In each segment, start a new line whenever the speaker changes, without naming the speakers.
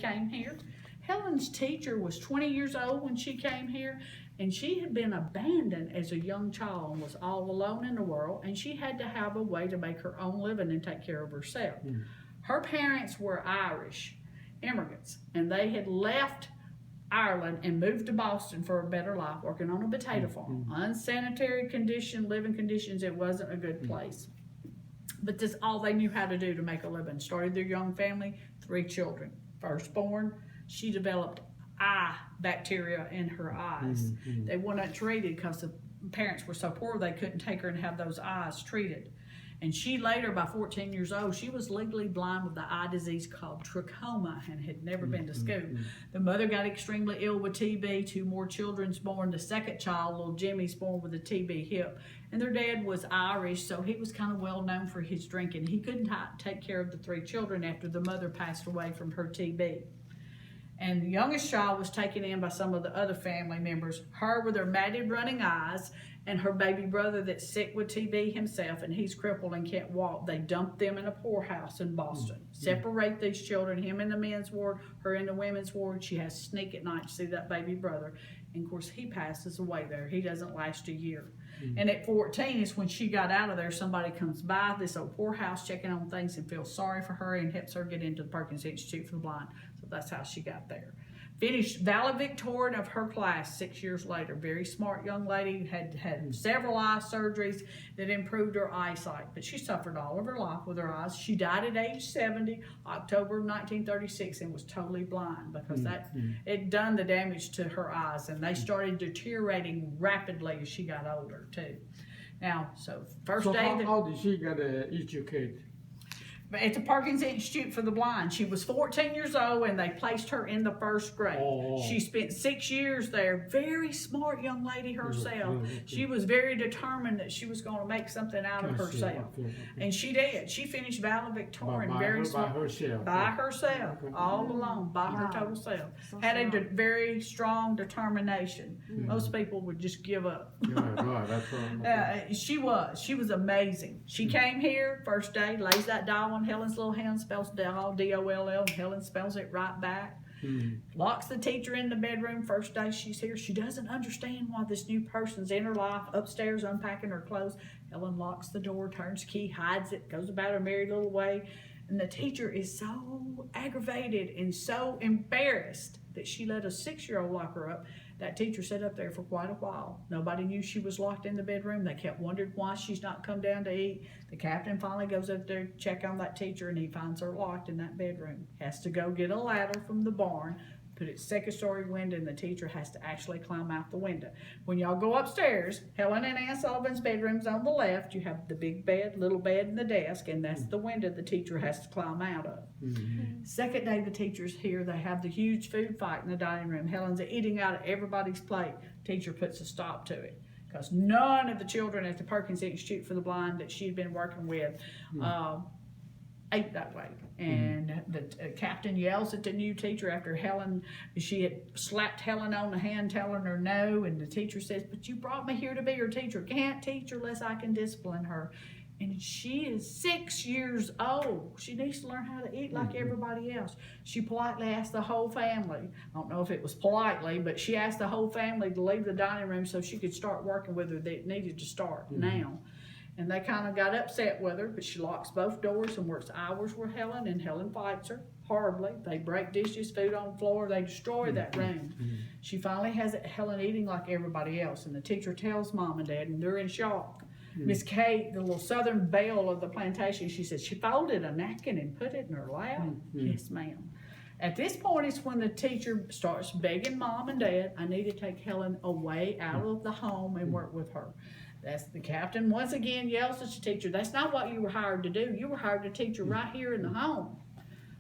came here. Helen's teacher was 20 years old when she came here, and she had been abandoned as a young child and was all alone in the world, and she had to have a way to make her own living and take care of herself. Her parents were Irish immigrants, and they had left Ireland and moved to Boston for a better life, working on a potato farm. Unsanitary living conditions, it wasn't a good place. But that's all they knew how to do to make a living. Started their young family, 3 children. Firstborn, she developed eye bacteria in her eyes. They weren't treated because the parents were so poor they couldn't take her and have those eyes treated. And she later, by 14 years old, she was legally blind with the eye disease called trachoma and had never been to school. The mother got extremely ill with TB, 2 more children's born. The second child, little Jimmy's born with a TB hip. And their dad was Irish, so he was kind of well known for his drinking. He couldn't take care of the 3 children after the mother passed away from her TB. And the youngest child was taken in by some of the other family members, her with her matted running eyes, and her baby brother that's sick with TB himself, and he's crippled and can't walk. They dumped them in a poorhouse in Boston. Separate these children, him in the men's ward, her in the women's ward. She has to sneak at night to see that baby brother. And of course, he passes away there. He doesn't last a year. And at 14 is when she got out of there. Somebody comes by this old poorhouse checking on things and feels sorry for her and helps her get into the Perkins Institute for the Blind. So that's how she got there. Finished valedictorian of her class 6 years later. Very smart young lady, had several eye surgeries that improved her eyesight, but she suffered all of her life with her eyes. She died at age 70, October of 1936, and was totally blind because it done the damage to her eyes, and they started deteriorating rapidly as she got older too. Now, so
how did she get educated?
At the Perkins Institute for the Blind. She was 14 years old and they placed her in the 1st grade. She spent 6 years there. Very smart young lady herself. She was very determined that she was going to make something out of herself. And she did. She finished valedictorian by herself, all alone, by her total self. Had a very strong determination. Most people would just give up. She was amazing. She came here first day, lays that doll on Helen's little hand, spells doll, D-O-L-L, and Helen spells it right back. Locks the teacher in the bedroom first day she's here. She doesn't understand why this new person's in her life, upstairs unpacking her clothes. Helen locks the door, turns the key, hides it, goes about her merry little way. And the teacher is so aggravated and so embarrassed that she let a 6-year-old lock her up. That teacher sat up there for quite a while. Nobody knew she was locked in the bedroom. They kept wondering why she's not come down to eat. The captain finally goes up there to check on that teacher, and he finds her locked in that bedroom. Has to go get a ladder from the barn, put it 2nd story window, and the teacher has to actually climb out the window. When y'all go upstairs, Helen and Ann Sullivan's bedroom's on the left. You have the big bed, little bed, and the desk, and that's the window the teacher has to climb out of. Second day the teacher's here, they have the huge food fight in the dining room. Helen's eating out of everybody's plate. Teacher puts a stop to it because none of the children at the Perkins Institute for the Blind that she'd been working with ate that way. And the captain yells at the new teacher after she had slapped Helen on the hand telling her no, and the teacher says, "But you brought me here to be your teacher. Can't teach her unless I can discipline her." And she is 6 years old. She needs to learn how to eat like everybody else. She politely asked the whole family, I don't know if it was politely, but she asked the whole family to leave the dining room so she could start working with her. They needed to start now. And they kind of got upset with her, but she locks both doors and works hours with Helen, and Helen fights her horribly. They break dishes, food on the floor, they destroy that room. She finally has Helen eating like everybody else, and the teacher tells Mom and Dad, and they're in shock. Miss Kate, the little southern belle of the plantation, she said she folded a napkin and put it in her lap. Yes, ma'am. At this point is when the teacher starts begging Mom and Dad, I need to take Helen away out of the home and work with her. That's the captain once again yells at the teacher, that's not what you were hired to do. You were hired to teach her right here in the home.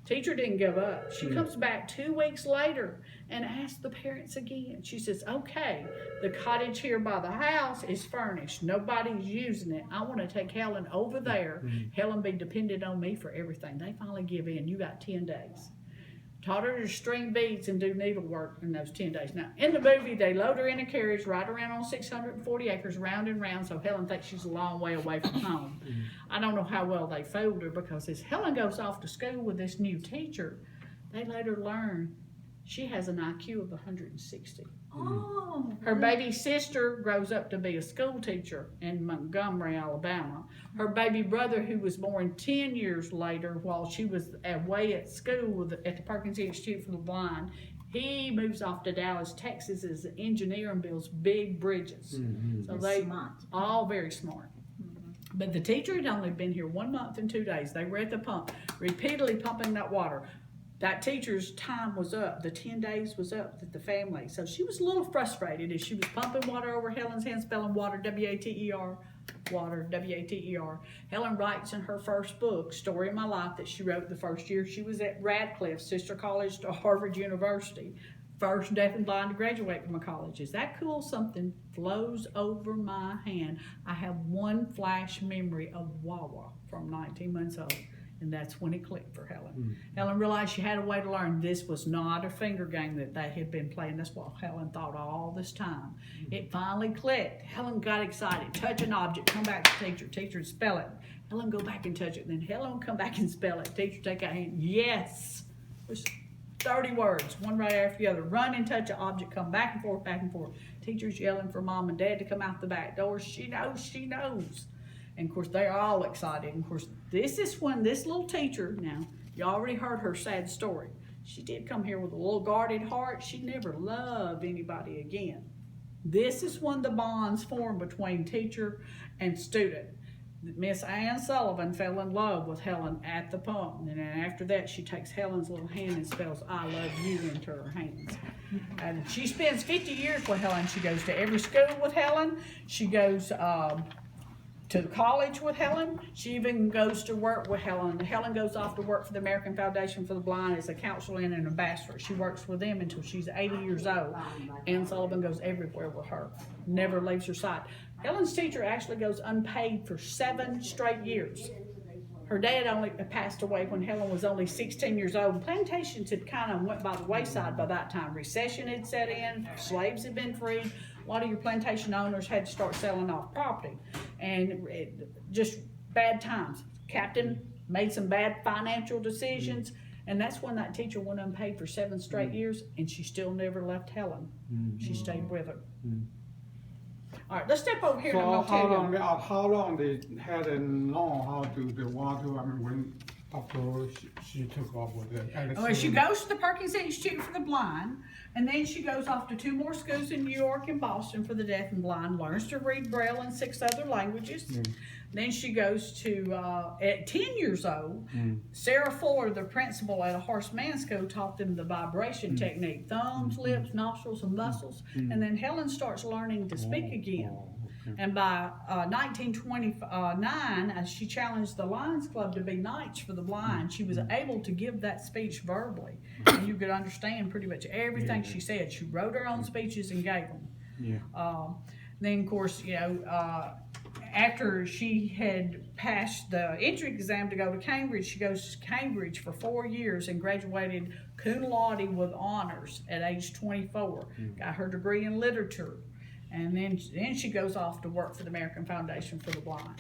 Teacher didn't give up. She comes back 2 weeks later and asks the parents again. She says, okay, the cottage here by the house is furnished. Nobody's using it. I want to take Helen over there. Helen be dependent on me for everything. They finally give in. You got 10 days. Taught her to string beads and do needlework in those 10 days. Now, in the movie, they load her in a carriage, ride around on 640 acres, round and round, so Helen thinks she's a long way away from home. I don't know how well they fooled her, because as Helen goes off to school with this new teacher, they later learn she has an IQ of 160.
Oh.
Her baby sister grows up to be a school teacher in Montgomery, Alabama. Her baby brother, who was born 10 years later while she was away at school at the Perkins Institute for the Blind, he moves off to Dallas, Texas as an engineer and builds big bridges. So they all very smart. But the teacher had only been here 1 month and 2 days. They were at the pump, repeatedly pumping that water. That teacher's time was up. The 10 days was up with the family. So she was a little frustrated as she was pumping water over Helen's hand, spelling water, W-A-T-E-R, water, W-A-T-E-R. Helen writes in her first book, Story of My Life, that she wrote the first year she was at Radcliffe, sister college to Harvard University. First deaf and blind to graduate from a college. Is that cool? Something flows over my hand. I have one flash memory of Wawa from 19 months old. And that's when it clicked for Helen. Helen realized she had a way to learn. This was not a finger game that they had been playing. That's what Helen thought all this time. It finally clicked. Helen got excited. Touch an object, come back to teacher. Teacher, spell it. Helen, go back and touch it. Then Helen, come back and spell it. Teacher, take out hand. Yes. It was 30 words, one right after the other. Run and touch an object, come back and forth, back and forth. Teacher's yelling for mom and dad to come out the back door. She knows, she knows. And of course, they're all excited. And of course, this is when this little teacher, now, you already heard her sad story. She did come here with a little guarded heart. She never loved anybody again. This is when the bonds form between teacher and student. Miss Ann Sullivan fell in love with Helen at the pump. And then after that, she takes Helen's little hand and spells I love you into her hands. And she spends 50 years with Helen. She goes to every school with Helen. She goes to college with Helen. She even goes to work with Helen. Helen goes off to work for the American Foundation for the Blind as a counselor and an ambassador. She works with them until she's 80 years old. Ann Sullivan goes everywhere with her, never leaves her side. Helen's teacher actually goes unpaid for 7 straight years. Her dad only passed away when Helen was only 16 years old. Plantations had kind of went by the wayside by that time. Recession had set in, slaves had been freed. A lot of your plantation owners had to start selling off property. And just bad times. Captain made some bad financial decisions. And that's when that teacher went unpaid for 7 straight years. And she still never left Helen. She stayed with her. All right, let's step over here.
So
and I'm gonna tell you.
how long they hadn't known how to do the water? I mean, when after she took off with it.
Well, she goes to the Perkins Institute for the Blind, and then she goes off to 2 more schools in New York and Boston for the deaf and blind, learns to read Braille in 6 other languages. Then she goes to, at 10 years old, Sarah Fuller, the principal at a horseman school, taught them the vibration technique, thumbs, lips, nostrils, and muscles. And then Helen starts learning to speak again. And by 1929, as she challenged the Lions Club to be knights for the blind, she was able to give that speech verbally. And you could understand pretty much everything she said. She wrote her own speeches and gave them. Then, of course, you know, after she had passed the entry exam to go to Cambridge, she goes to Cambridge for 4 years and graduated cum laude with honors at age 24. Got her degree in literature. And then she goes off to work for the American Foundation for the Blind.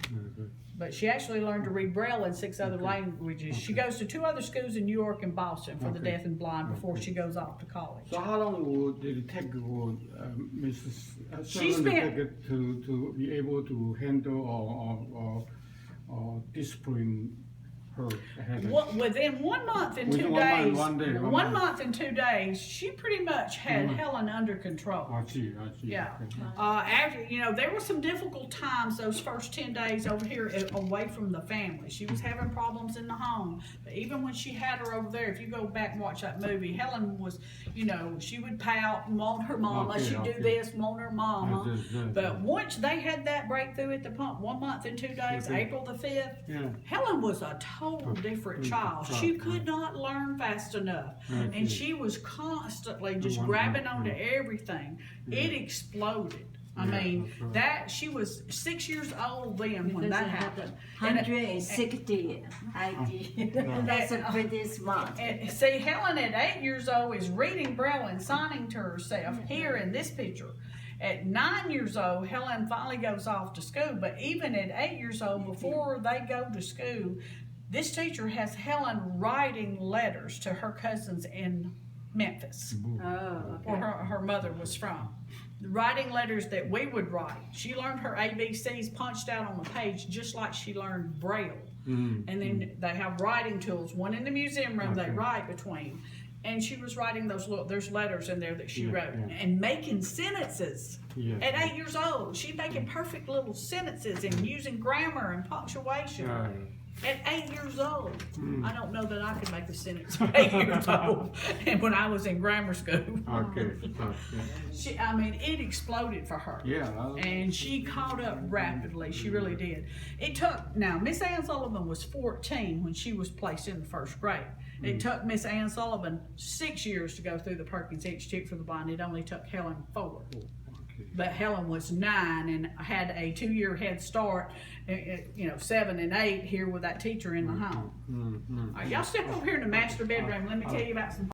But she actually learned to read Braille in 6 other languages. She goes to 2 other schools in New York and Boston for the deaf and blind before she goes off to college.
So how long did it take for Mrs.
She spent
to be able to handle or discipline her?
Within 1 month and 2 days, 1 month and 2 days, she pretty much had Helen under control.
I see.
Yeah.
Okay.
After, you know, there were some difficult times those first 10 days over here away from the family. She was having problems in the home. But even when she had her over there, if you go back and watch that movie, Helen was, you know, she would pout and want her mama. She'd do this, want her mama. But once they had that breakthrough at the pump, 1 month and 2 days, April the 5th, Helen was a total different child. She could not learn fast enough. And she was constantly just grabbing onto everything. It exploded. I mean, that she was 6 years old then when that happened.
160 ID. That's a pretty smart.
And see, Helen at 8 years old is reading Braille and signing to herself here in this picture. At 9 years old, Helen finally goes off to school. But even at 8 years old, before they go to school, This teacher has Helen writing letters to her cousins in Memphis,
Oh,
where
okay.
her mother was from. Writing letters that we would write. She learned her ABCs punched out on the page just like she learned Braille. And then they have writing tools, one in the museum room they write between. And she was writing there's letters in there that she wrote and making sentences. At 8 years old, she's making perfect little sentences and using grammar and punctuation. At 8 years old, I don't know that I could make a sentence at 8 years old. And when I was in grammar school, it exploded for her. And she caught up rapidly. She really did. Now, Miss Ann Sullivan was 14 when she was placed in the first grade. It took Miss Ann Sullivan 6 years to go through the Perkins Institute for the Blind. It only took Helen 4. But Helen was 9 and had a 2-year head start, 7 and 8 here with that teacher in the home. All right, y'all step over here in the master bedroom. Let me tell you about some